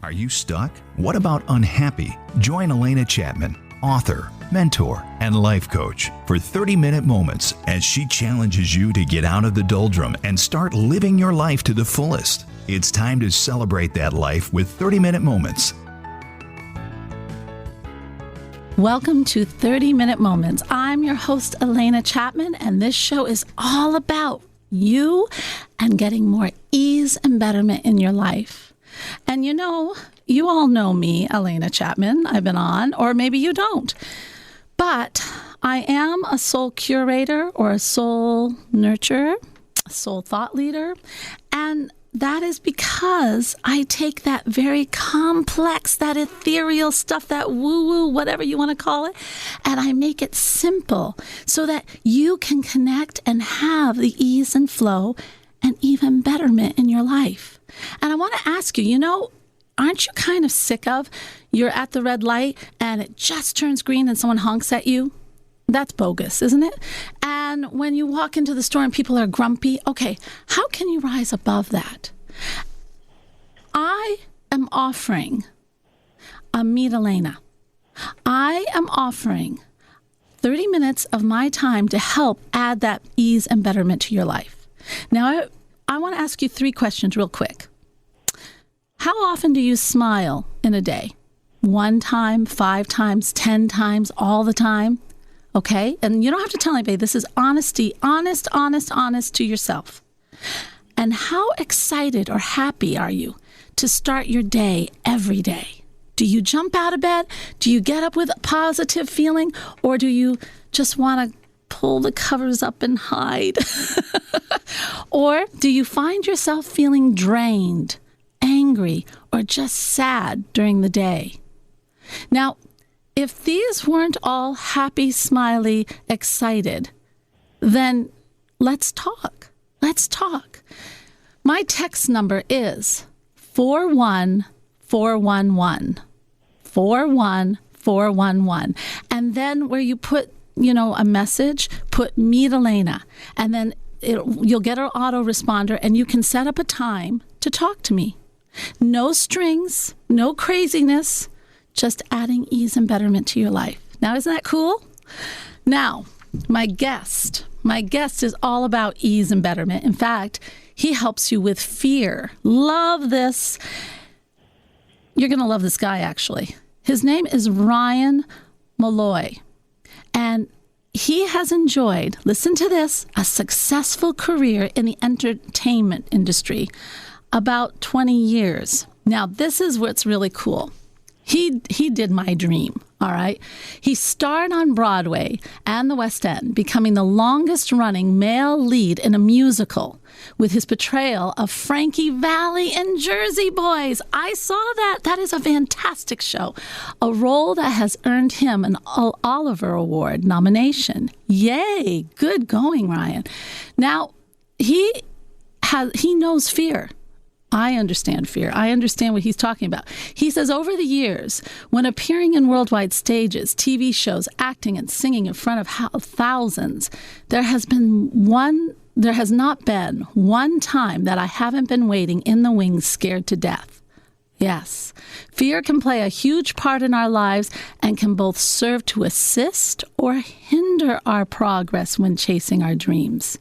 Are you stuck? What about unhappy? Join Alena Chapman, author, mentor, and life coach for 30-minute moments as she challenges you to get out of the doldrum and start living your life to the fullest. It's time to celebrate that life with 30-minute moments. Welcome to 30-Minute Moments. I'm your host, Alena Chapman, and this show is all about you and getting more ease and betterment in your life. And you all know me, Alena Chapman. I've been on, or maybe you don't. But I am a soul curator or a soul nurturer, a soul thought leader, and that is because I take that very complex, that ethereal stuff, that woo-woo, whatever you want to call it, and I make it simple so that you can connect and have the ease and flow and even betterment in your life. And I want to ask you, aren't you kind of sick of you're at the red light and it just turns green and someone honks at you? That's bogus, isn't it? And when you walk into the store and people are grumpy, okay, how can you rise above that? I am offering a Meet Alena. I am offering 30 minutes of my time to help add that ease and betterment to your life. Now, I want to ask you 3 questions real quick. How often do you smile in a day? 1 time, 5 times, 10 times, all the time? Okay? And you don't have to tell anybody. This is honesty, honest to yourself. And how excited or happy are you to start your day every day? Do you jump out of bed? Do you get up with a positive feeling? Or do you just want to pull the covers up and hide? Or do you find yourself feeling drained, angry, or just sad during the day? Now, if these weren't all happy, smiley, excited, then let's talk. Let's talk. My text number is 41411. 41411. And then where you put, a message, put Meet Alena. And then you'll get an autoresponder and you can set up a time to talk to me. No strings, no craziness, just adding ease and betterment to your life. Now, isn't that cool? Now, my guest is all about ease and betterment. In fact, he helps you with fear. Love this. You're going to love this guy, actually. His name is Ryan Malloy. And he has enjoyed, listen to this, a successful career in the entertainment industry, about 20 years. Now, this is what's really cool. He did my dream, all right? He starred on Broadway and the West End, becoming the longest-running male lead in a musical with his portrayal of Frankie Valli in Jersey Boys. I saw that. That is a fantastic show, a role that has earned him an Oliver Award nomination. Yay! Good going, Ryan. Now, he knows fear. I understand fear. I understand what he's talking about. He says over the years, when appearing in worldwide stages, TV shows, acting and singing in front of thousands, there has not been one time that I haven't been waiting in the wings scared to death. Yes, fear can play a huge part in our lives and can both serve to assist or hinder our progress when chasing our dreams.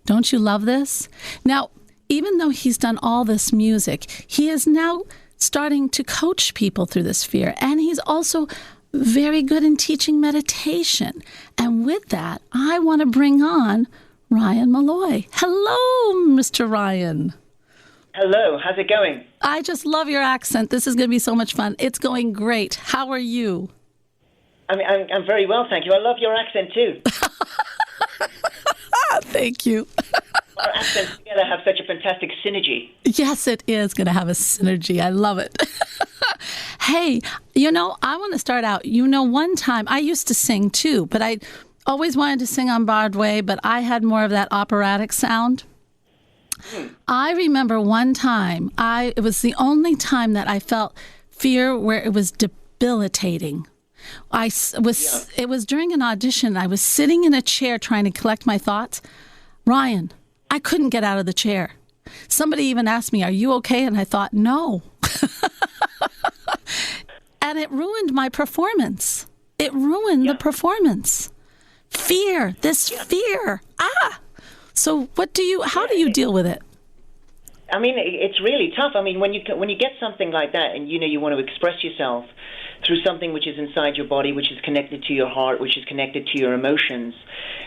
Don't you love this? Now, even though he's done all this music, he is now starting to coach people through this fear. And he's also very good in teaching meditation. And with that, I want to bring on Ryan Malloy. Hello, Mr. Ryan. Hello. How's it going? I just love your accent. This is going to be so much fun. It's going great. How are you? I'm very well, thank you. I love your accent, too. Thank you. Our accents together have such a fantastic synergy. Yes, it is going to have a synergy. I love it. Hey, I want to start out. One time I used to sing too, but I always wanted to sing on Broadway, but I had more of that operatic sound. I remember one time, it was the only time that I felt fear where it was debilitating. It was during an audition. I was sitting in a chair trying to collect my thoughts. Ryan, I couldn't get out of the chair. Somebody even asked me, "Are you okay?" And I thought, no. And it ruined my performance. It ruined the performance. Fear, this fear. So how do you deal with it? I mean, it's really tough. I mean, when you get something like that, and you want to express yourself through something which is inside your body, which is connected to your heart, which is connected to your emotions,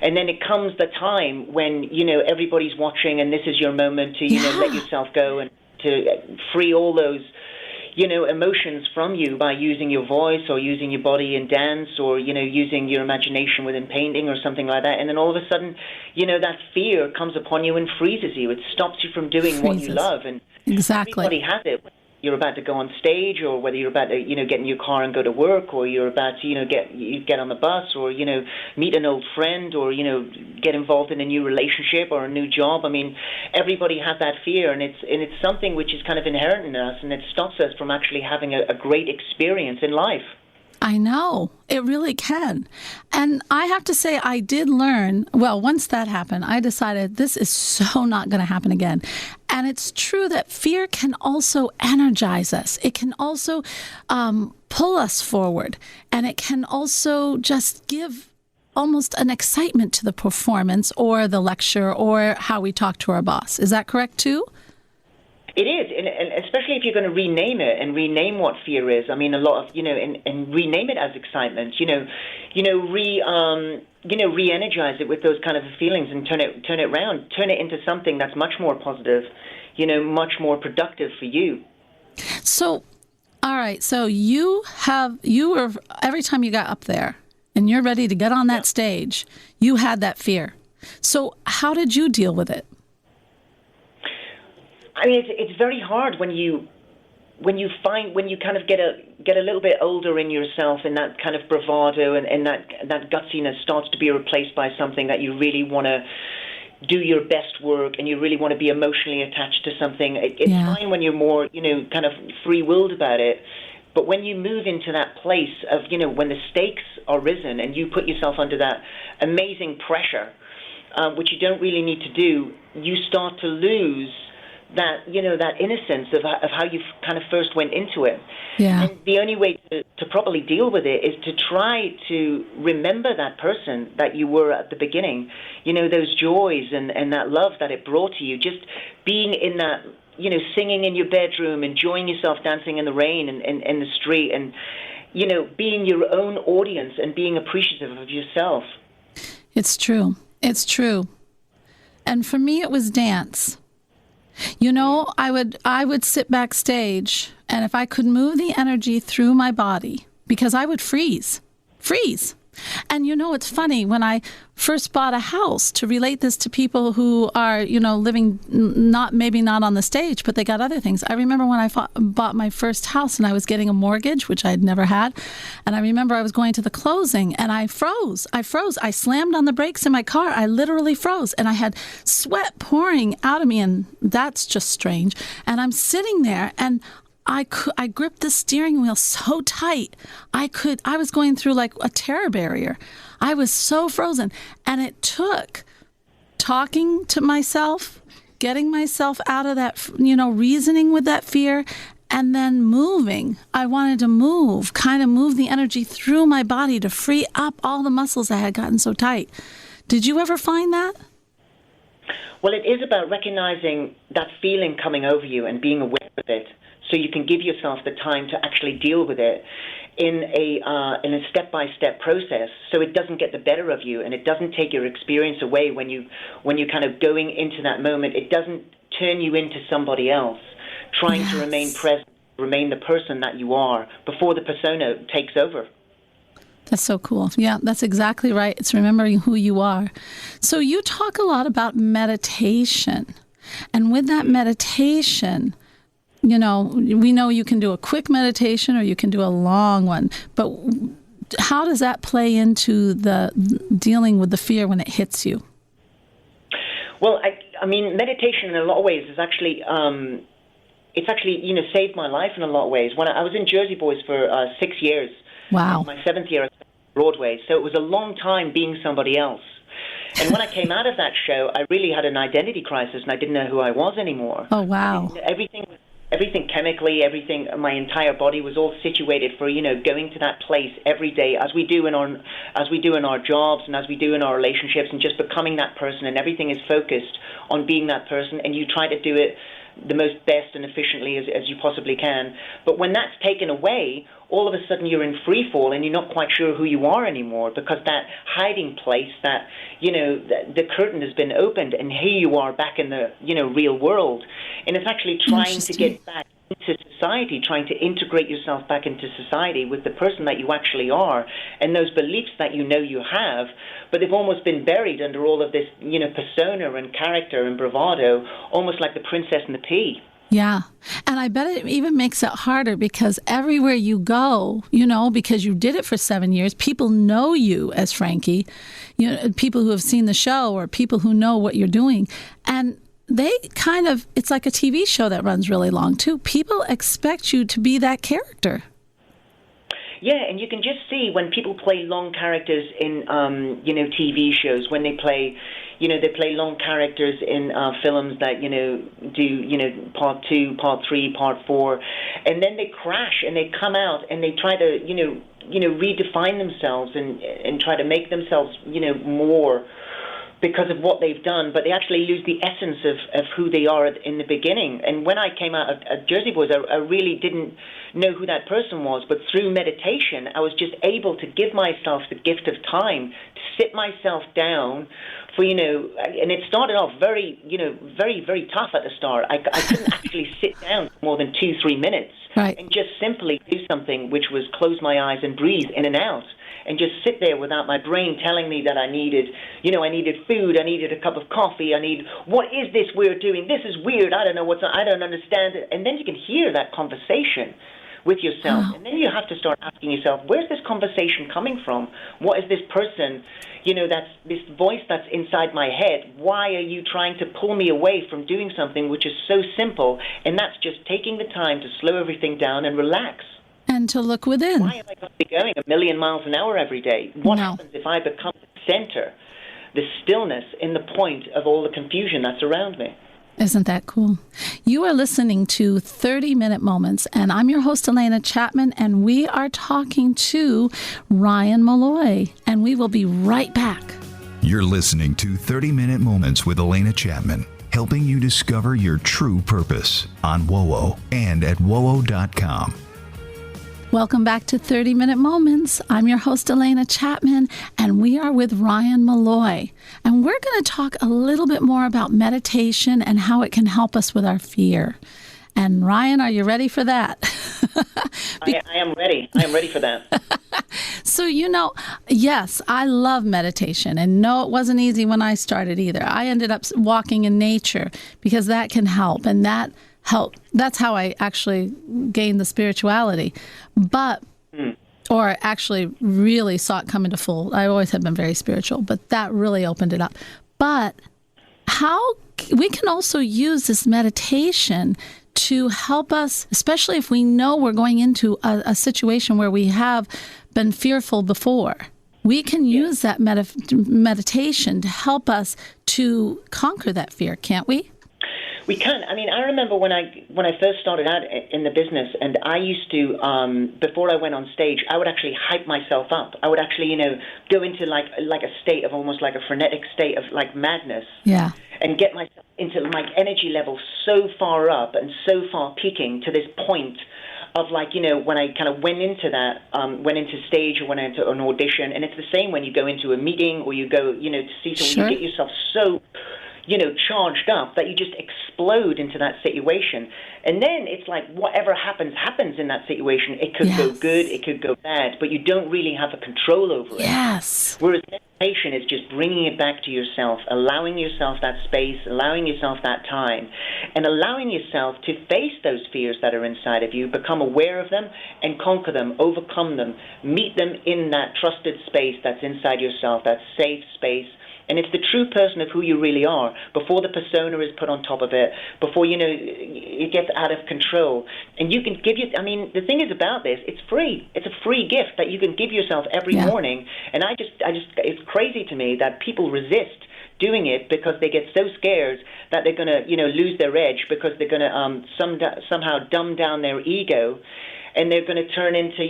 and then it comes the time when everybody's watching, and this is your moment to let yourself go and to free all those emotions from you by using your voice or using your body in dance or using your imagination within painting or something like that. And then all of a sudden that fear comes upon you and freezes you. It stops you from doing what you love. And exactly, everybody has it. You're about to go on stage, or whether you're about to get in your car and go to work, or you're about to get on the bus, or meet an old friend, or get involved in a new relationship or a new job. I mean, everybody has that fear, and it's something which is kind of inherent in us, and it stops us from actually having a great experience in life. I know. It really can. And I have to say, I did learn, once that happened, I decided this is so not going to happen again. And it's true that fear can also energize us. It can also pull us forward. And it can also just give almost an excitement to the performance or the lecture or how we talk to our boss. Is that correct, too? It is, and especially if you're going to rename it and rename what fear is. I mean, a lot of and rename it as excitement. Re-energize it with those kind of feelings and turn it around, turn it into something that's much more positive, much more productive for you. So, all right. So you were every time you got up there and you're ready to get on that stage, you had that fear. So how did you deal with it? I mean, it's very hard when you kind of get a little bit older in yourself, and that kind of bravado and that gutsiness starts to be replaced by something that you really want to do your best work, and you really want to be emotionally attached to something. It's fine when you're more kind of free-willed about it. But when you move into that place of when the stakes are risen and you put yourself under that amazing pressure, which you don't really need to do, you start to lose that that innocence of how you kind of first went into it. Yeah. And the only way to properly deal with it is to try to remember that person that you were at the beginning, those joys and that love that it brought to you, just being in that, singing in your bedroom, enjoying yourself dancing in the rain and in the street, and being your own audience and being appreciative of yourself. It's true. It's true. And for me, it was dance. I would sit backstage, and if I could move the energy through my body, because I would freeze. And it's funny, when I first bought a house, to relate this to people who are, living maybe not on the stage, but they got other things. I remember when I bought my first house and I was getting a mortgage, which I had never had. And I remember I was going to the closing and I froze. I slammed on the brakes in my car. I literally froze, and I had sweat pouring out of me, and that's just strange. And I'm sitting there, and I gripped the steering wheel so tight. I was going through like a terror barrier. I was so frozen. And it took talking to myself, getting myself out of that, reasoning with that fear, and then moving. I wanted to move the energy through my body to free up all the muscles that had gotten so tight. Did you ever find that? Well, it is about recognizing that feeling coming over you and being aware of it, so you can give yourself the time to actually deal with it in a step-by-step process, so it doesn't get the better of you and it doesn't take your experience away when you're kind of going into that moment. It doesn't turn you into somebody else, trying to remain present, remain the person that you are before the persona takes over. That's so cool. Yeah, that's exactly right. It's remembering who you are. So you talk a lot about meditation, and with that meditation, we know you can do a quick meditation or you can do a long one, but how does that play into the dealing with the fear when it hits you? Well, I mean, meditation in a lot of ways is actually, saved my life in a lot of ways. When I was in Jersey Boys for 6 years. Wow. My 7th year at Broadway, so it was a long time being somebody else. And when I came out of that show, I really had an identity crisis, and I didn't know who I was anymore. Oh, wow. everything chemically, everything, my entire body was all situated for, going to that place every day, as we do in our jobs and as we do in our relationships, and just becoming that person, and everything is focused on being that person, and you try to do it the most best and efficiently as you possibly can. But when that's taken away, all of a sudden you're in free fall and you're not quite sure who you are anymore, because that hiding place, that, the curtain has been opened, and here you are back in the, real world. And it's actually trying to get back into society, trying to integrate yourself back into society with the person that you actually are, and those beliefs that you have, but they've almost been buried under all of this, persona and character and bravado, almost like the princess and the pea. Yeah. And I bet it even makes it harder, because everywhere you go, because you did it for 7 years, people know you as Frankie, people who have seen the show or people who know what you're doing. And they it's like a TV show that runs really long too. People expect you to be that character. Yeah, and you can just see when people play long characters in, TV shows, when they play, they play long characters in films that, do, part 2, part 3, part 4, and then they crash and they come out and they try to, redefine themselves and try to make themselves, more because of what they've done, but they actually lose the essence of who they are in the beginning. And when I came out of Jersey Boys, I really didn't know who that person was, but through meditation, I was just able to give myself the gift of time to sit myself down for, and it started off very, very, very tough at the start. I couldn't actually sit down for more than 2-3 minutes, right, and just simply do something, which was close my eyes and breathe in and out, and just sit there without my brain telling me that I needed food, I needed a cup of coffee, what is this we're doing? This is weird, I don't know I don't understand it. And then you can hear that conversation with yourself. And then you have to start asking yourself, where's this conversation coming from? What is this person, that's this voice that's inside my head? Why are you trying to pull me away from doing something which is so simple? And that's just taking the time to slow everything down and relax. And to look within. Why am I going to be going 1,000,000 miles an hour every day? What happens if I become the center, the stillness in the point of all the confusion that's around me? Isn't that cool? You are listening to 30-Minute Moments, and I'm your host, Alena Chapman, and we are talking to Ryan Malloy, and we will be right back. You're listening to 30-Minute Moments with Alena Chapman, helping you discover your true purpose on WOWO and at WOWO.com. Welcome back to 30-Minute Moments. I'm your host, Alena Chapman, and we are with Ryan Malloy. And we're going to talk a little bit more about meditation and how it can help us with our fear. And Ryan, are you ready for that? I am ready. I am ready for that. So, yes, I love meditation. And no, it wasn't easy when I started either. I ended up walking in nature because that can help. And that helped. That's how I actually gained the spirituality. Or actually really saw it come into full. I always have been very spiritual, but that really opened it up. But how we can also use this meditation to help us, especially if we know we're going into a situation where we have been fearful before. We can use that meditation to help us to conquer that fear, can't we? We can. I mean, I remember when I first started out in the business, and I used to, before I went on stage, I would actually hype myself up. I would actually, go into like a state of almost like a frenetic state of like madness. Yeah. And get myself into my energy level so far up and so far peaking to this point of like, when I kind of went into stage or went into an audition. And it's the same when you go into a meeting or you go, to see someone, Sure. You get yourself so charged up that you just explode into that situation. And then it's like whatever happens in that situation. It could go good, it could go bad, but you don't really have a control over it. Yes. Whereas meditation is just bringing it back to yourself, allowing yourself that space, allowing yourself that time, and allowing yourself to face those fears that are inside of you, become aware of them, and conquer them, overcome them, meet them in that trusted space that's inside yourself, that safe space. And it's the true person of who you really are, before the persona is put on top of it, before, it gets out of control. And you can the thing is about this, it's free. It's a free gift that you can give yourself every morning. And I just, it's crazy to me that people resist doing it because they get so scared that they're going to, lose their edge, because they're going to somehow dumb down their ego, and they're going to turn into,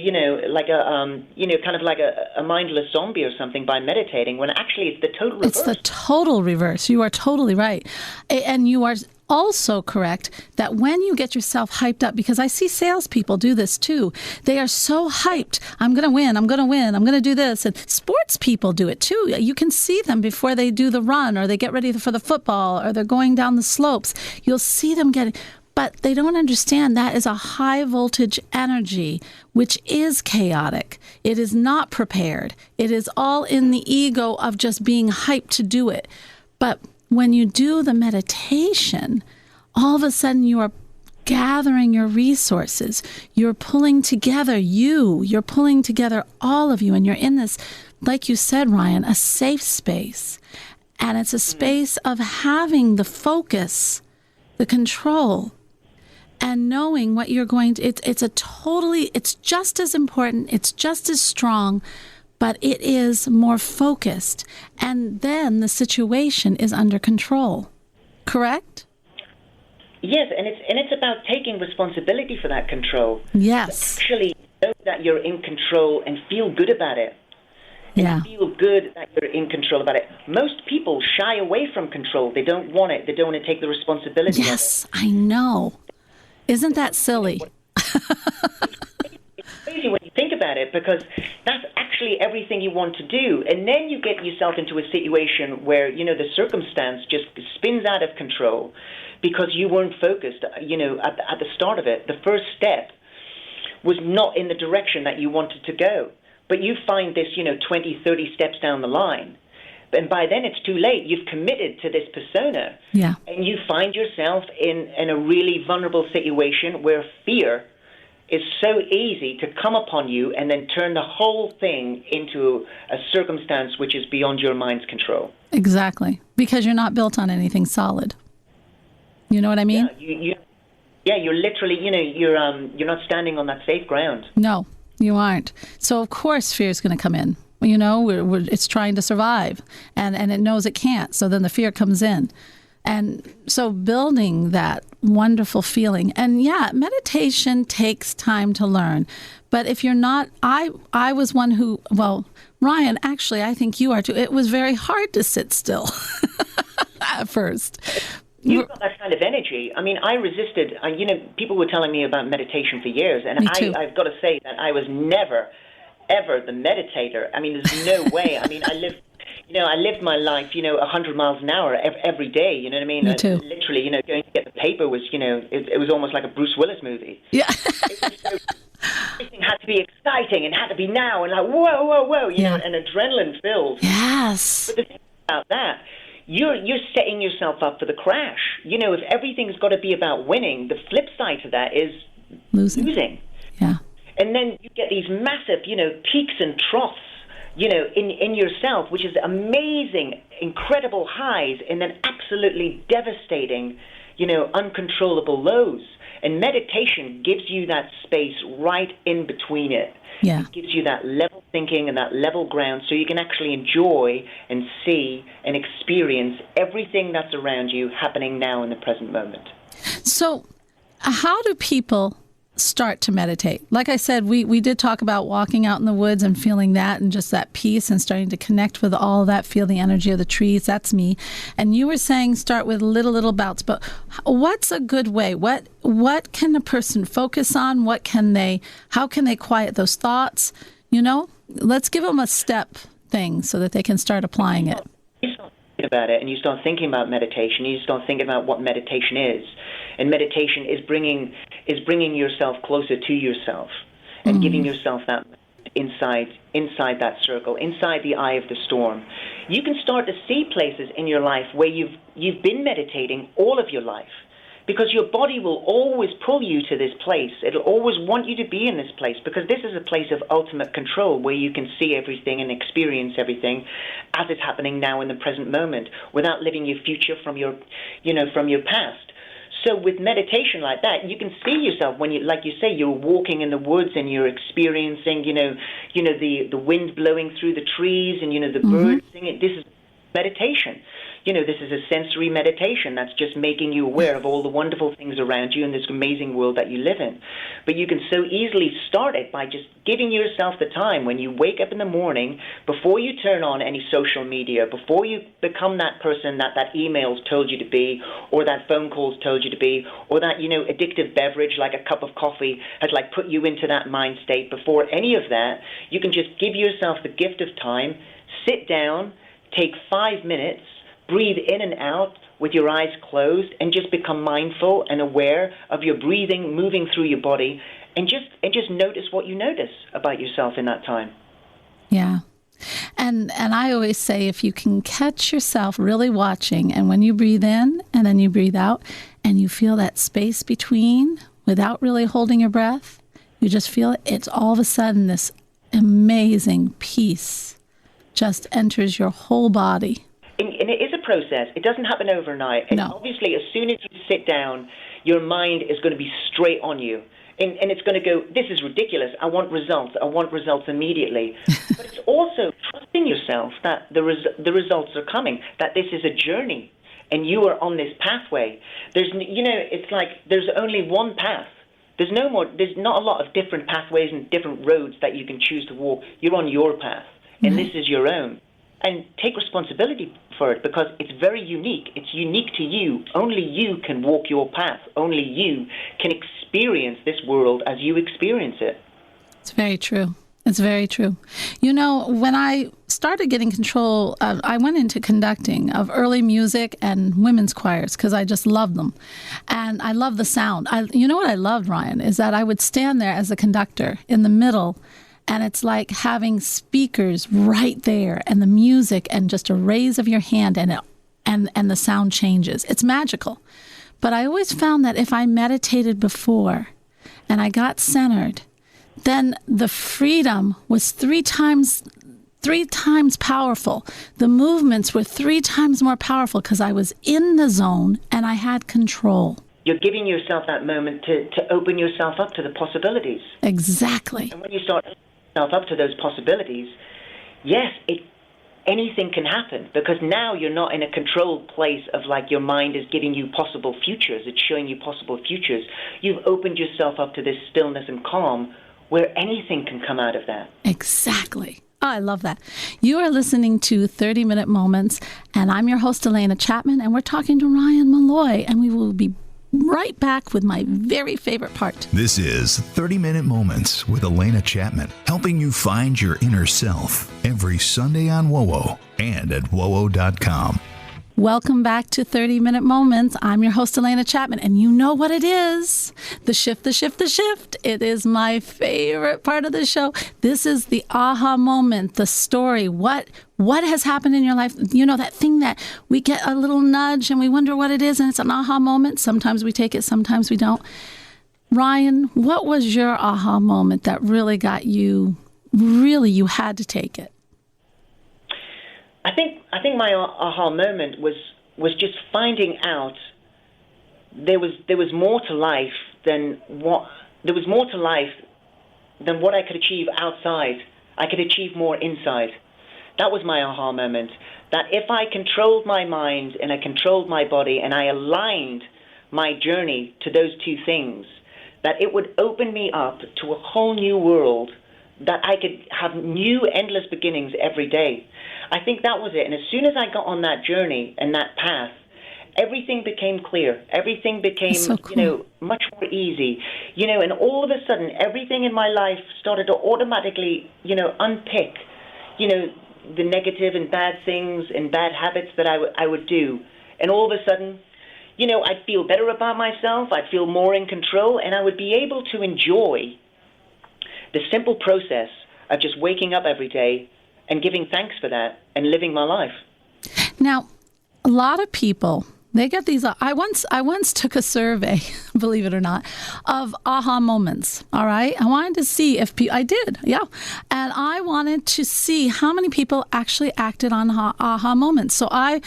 like kind of like a mindless zombie or something by meditating, when actually it's the total reverse. It's the total reverse. You are totally right. And you are also correct that when you get yourself hyped up, because I see salespeople do this too, they are so hyped. I'm going to win. I'm going to win. I'm going to do this. And sports people do it too. You can see them before they do the run, or they get ready for the football, or they're going down the slopes. You'll see them getting... But they don't understand that is a high voltage energy, which is chaotic. It is not prepared. It is all in the ego of just being hyped to do it. But when you do the meditation, all of a sudden you are gathering your resources. You're pulling together you're pulling together all of you, and you're in this, like you said, Ryan, a safe space. And it's a space of having the focus, the control, and knowing what you're going to, it's just as important, it's just as strong, but it is more focused. And then the situation is under control. Correct? Yes, and it's about taking responsibility for that control. Yes. Actually know that you're in control and feel good about it. Yeah. Feel good that you're in control about it. Most people shy away from control. They don't want it. They don't want to take the responsibility of it. Yes, I know. Isn't that silly? It's crazy when you think about it, because that's actually everything you want to do. And then you get yourself into a situation where, the circumstance just spins out of control because you weren't focused, at the start of it. The first step was not in the direction that you wanted to go. But you find this, 20, 30 steps down the line. And by then it's too late. You've committed to this persona. Yeah. And you find yourself in a really vulnerable situation where fear is so easy to come upon you and then turn the whole thing into a circumstance which is beyond your mind's control. Exactly. Because you're not built on anything solid. You know what I mean? Yeah, you're literally, you're not standing on that safe ground. No, you aren't. So of course fear is going to come in. It's trying to survive, and it knows it can't. So then the fear comes in. And so building that wonderful feeling. And yeah, meditation takes time to learn. But if you're not, I was one who, Ryan, actually, I think you are too. It was very hard to sit still at first. You've got that kind of energy. I mean, I resisted. People were telling me about meditation for years, and I've got to say that I was never, ever the meditator. I mean, there's no way. I mean, I lived my life, 100 miles an hour every day. You know what I mean? Me too. Literally, going to get the paper was, it was almost like a Bruce Willis movie. Yeah. Everything had to be exciting and had to be now, and like whoa, and adrenaline filled. Yes. But the thing about that, you're setting yourself up for the crash. If everything's got to be about winning, the flip side to that is losing. Yeah. And then you get these massive, peaks and troughs, in yourself, which is amazing, incredible highs, and then absolutely devastating, uncontrollable lows. And meditation gives you that space right in between it. Yeah. It gives you that level thinking and that level ground, so you can actually enjoy and see and experience everything that's around you happening now in the present moment. So how do people start to meditate? Like I said, we did talk about walking out in the woods and feeling that and just that peace and starting to connect with all that, feel the energy of the trees. That's me. And you were saying start with little bouts, but what's a good way? What can a person focus on? How can they quiet those thoughts? Let's give them a step thing so that they can start applying it. You start thinking about it, and you start thinking about meditation. You start thinking about what meditation is. And meditation is bringing yourself closer to yourself and giving yourself that inside that circle, inside the eye of the storm. You can start to see places in your life where you've been meditating all of your life, because your body will always pull you to this place. It'll always want you to be in this place, because this is a place of ultimate control where you can see everything and experience everything as it's happening now in the present moment, without living your future from your past. So with meditation like that, you can see yourself when like you say, you're walking in the woods and you're experiencing, the wind blowing through the trees and, the birds singing. This is meditation. this is a sensory meditation that's just making you aware of all the wonderful things around you in this amazing world that you live in. But you can so easily start it by just giving yourself the time when you wake up in the morning, before you turn on any social media, before you become that person that emails told you to be, or that phone calls told you to be, or that, addictive beverage like a cup of coffee has put you into that mind state. Before any of that, you can just give yourself the gift of time, sit down, take 5 minutes, breathe in and out with your eyes closed, and just become mindful and aware of your breathing moving through your body, and just notice what you notice about yourself in that time. Yeah. And I always say, if you can catch yourself really watching, and when you breathe in and then you breathe out and you feel that space between without really holding your breath, you just feel it. It's all of a sudden this amazing peace just enters your whole body. And it is a process. It doesn't happen overnight. And obviously, as soon as you sit down, your mind is going to be straight on you. And it's going to go, this is ridiculous. I want results. I want results immediately. But it's also trusting yourself that the results are coming, that this is a journey, and you are on this pathway. It's like there's only one path. There's not a lot of different pathways and different roads that you can choose to walk. You're on your path, and this is your own. And take responsibility for it, because it's very unique. It's unique to you. Only you can walk your path. Only you can experience this world as you experience it. It's very true. It's very true. When I started getting control, I went into conducting of early music and women's choirs because I just loved them. And I love the sound. What I loved, Ryan, is that I would stand there as a conductor in the middle, and it's like having speakers right there, and the music, and just a raise of your hand, and the sound changes. It's magical. But I always found that if I meditated before and I got centered, then the freedom was three times powerful. The movements were 3 times more powerful because I was in the zone and I had control. You're giving yourself that moment to open yourself up to the possibilities. Exactly. And when you start opening yourself up to those possibilities, yes, anything can happen, because now you're not in a controlled place of your mind is giving you possible futures. It's showing you possible futures. You've opened yourself up to this stillness and calm where anything can come out of that. Exactly. Oh, I love that. You are listening to 30-Minute Moments, and I'm your host, Alena Chapman, and we're talking to Ryan Malloy, and we will be right back with my very favorite part. This is 30-Minute Moments with Alena Chapman, helping you find your inner self every Sunday on WOWO and at WOWO.com. Welcome back to 30-Minute Moments. I'm your host, Alena Chapman, and you know what it is. The shift. It is my favorite part of the show. This is the aha moment, the story. What has happened in your life? That thing that we get a little nudge and we wonder what it is, and it's an aha moment. Sometimes we take it, sometimes we don't. Ryan, what was your aha moment that really got you, you had to take it? I think my aha moment was just finding out there was more to life than what I could achieve outside. I could achieve more inside. That was my aha moment. That if I controlled my mind and I controlled my body and I aligned my journey to those two things, that it would open me up to a whole new world, that I could have new endless beginnings every day. I think that was it. And as soon as I got on that journey and that path, everything became clear. Everything became, so cool. Much more easy. And all of a sudden, everything in my life started to automatically, unpick, the negative and bad things and bad habits that I would do. And all of a sudden, I'd feel better about myself. I'd feel more in control, and I would be able to enjoy the simple process of just waking up every day and giving thanks for that and living my life. Now, a lot of people, they get these. I once took a survey, believe it or not, of aha moments. All right, I wanted to see if I did, yeah, and I wanted to see how many people actually acted on aha moments. So I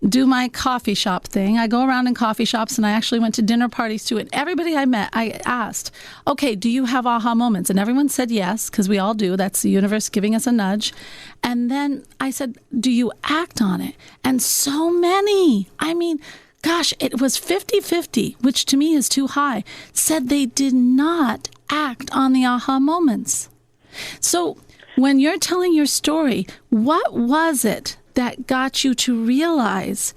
do my coffee shop thing. I go around in coffee shops, and I actually went to dinner parties too. And everybody I met, I asked, okay, do you have aha moments? And everyone said yes, because we all do. That's the universe giving us a nudge. And then I said, do you act on it? And so many, I mean, gosh, it was 50-50, which to me is too high, said they did not act on the aha moments. So when you're telling your story, what was it that got you to realize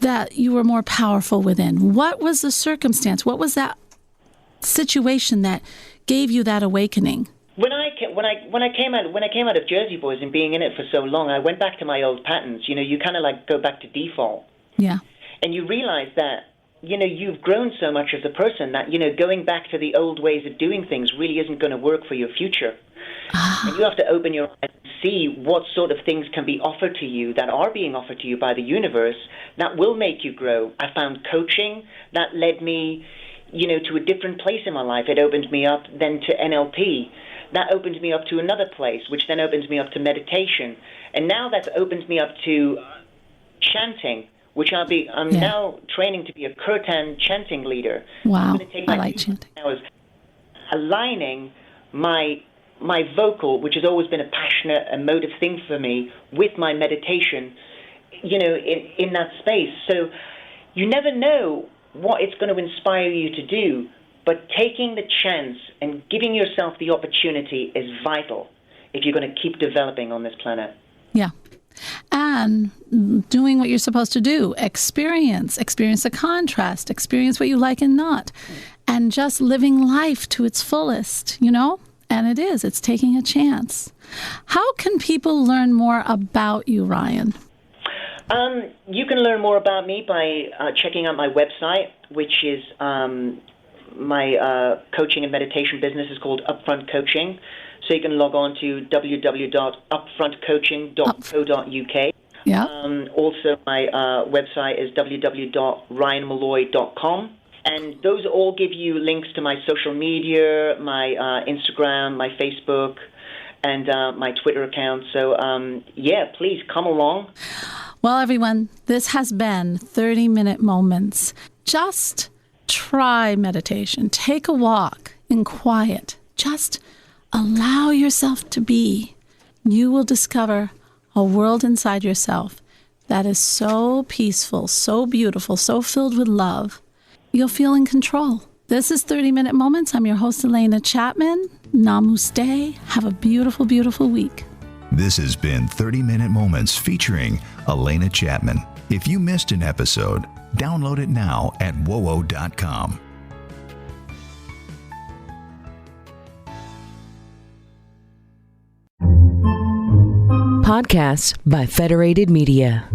that you were more powerful within? What was the circumstance? What was that situation that gave you that awakening? When I came out of Jersey Boys and being in it for so long, I went back to my old patterns. You know, you kind of like go back to default. Yeah. And you realize that, you know, you've grown so much as a person that, you know, going back to the old ways of doing things really isn't going to work for your future. And you have to open your eyes and see what sort of things can be offered to you, that are being offered to you by the universe, that will make you grow. I found coaching that led me, you know, to a different place in my life. It opened me up then to NLP. That opened me up to another place, which then opens me up to meditation. And now that's opened me up to chanting, which I'm now training to be a kirtan chanting leader. Wow, I'm going to take I like chanting. Hours aligning my vocal, which has always been a passionate, emotive thing for me, with my meditation, you know, in that space. So you never know what it's going to inspire you to do, but taking the chance and giving yourself the opportunity is vital if you're going to keep developing on this planet. Yeah. And doing what you're supposed to do. Experience the contrast, experience what you like and not, and just living life to its fullest, you know? And it's taking a chance. How can people learn more about you, Ryan? You can learn more about me by checking out my website, which is my coaching and meditation business is called Upfront Coaching. So you can log on to www.upfrontcoaching.co.uk. Yeah. Also, my website is www.ryanmalloy.com. And those all give you links to my social media, my Instagram, my Facebook, and my Twitter account. So, please come along. Well, everyone, this has been 30-Minute Moments. Just try meditation. Take a walk in quiet. Just allow yourself to be. You will discover a world inside yourself that is so peaceful, so beautiful, so filled with love. You'll feel in control. This is 30-Minute Moments. I'm your host, Alena Chapman. Namaste. Have a beautiful, beautiful week. This has been 30-Minute Moments featuring Alena Chapman. If you missed an episode, download it now at wowo.com. Podcasts by Federated Media.